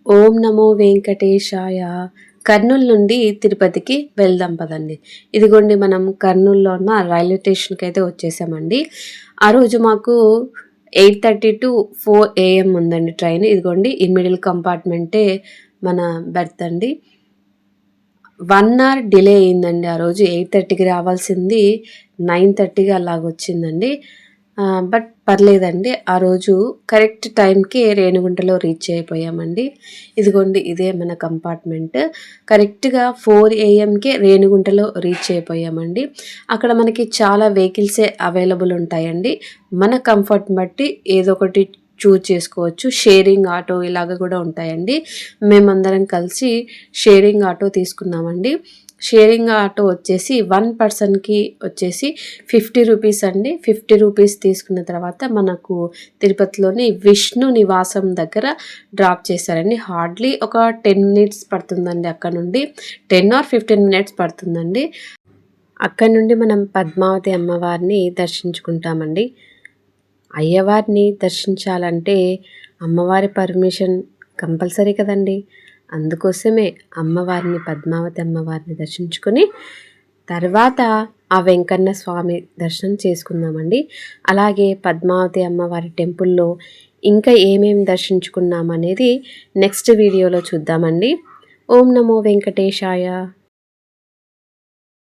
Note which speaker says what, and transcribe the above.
Speaker 1: ఓం నమో వెంకటేశాయ. కర్నూలు నుండి తిరుపతికి వెళ్దాం పదండి. ఇదిగోండి మనం కర్నూలులో ఉన్న రైల్వే స్టేషన్కి అయితే వచ్చేసామండి. ఆ రోజు మాకు 8:30 to 4 AM ఉందండి ట్రైన్. ఇదిగోండి ఈ మిడిల్ కంపార్ట్మెంటే మన బెర్త్ అండి. 1 అవర్ డిలే అయిందండి. ఆ రోజు 8:30కి రావాల్సింది 9:30కి అలాగొచ్చిందండి. బట్ పర్లేదండి. ఆ రోజు కరెక్ట్ టైంకి రేణిగుంటలో రీచ్ అయిపోయామండి. ఇదిగోండి ఇదే మన కంపార్ట్మెంట్. కరెక్ట్‌గా 4 AMకే రేణిగుంటలో రీచ్ అయిపోయామండి. అక్కడ మనకి చాలా వెహికల్సే అవైలబుల్ ఉంటాయండి. మన కంఫర్ట్ బట్టి ఏదో ఒకటి చూజ్ చేసుకోవచ్చు. షేరింగ్ ఆటో ఇలాగ కూడా ఉంటాయండి. మేమందరం కలిసి షేరింగ్ ఆటో తీసుకున్నామండి. షేరింగ్ ఆటో వచ్చేసి 1 పర్సన్‌కి వచ్చేసి 50 రూపీస్ అండి. 50 రూపీస్ తీసుకున్న తర్వాత మనకు తిరుపతిలోని విష్ణు నివాసం దగ్గర డ్రాప్ చేశారండి. హార్డ్లీ ఒక 10 మినిట్స్ పడుతుందండి అక్కడ నుండి. 10 ఆర్ 15 మినిట్స్ పడుతుందండి. అక్కడి నుండి మనం పద్మావతి అమ్మవారిని దర్శించుకుంటామండి. అయ్యవారిని దర్శించాలంటే అమ్మవారి పర్మిషన్ కంపల్సరీ కదండి. అందుకోసమే అమ్మవారిని పద్మావతి అమ్మవారిని దర్శించుకొని తర్వాత ఆ వెంకన్న స్వామి దర్శనం చేసుకుందామండి. అలాగే పద్మావతి అమ్మవారి టెంపుల్లో ఇంకా ఏమేమి దర్శించుకున్నామనేది నెక్స్ట్ వీడియోలో చూద్దామండి. ఓం నమో వెంకటేశాయ.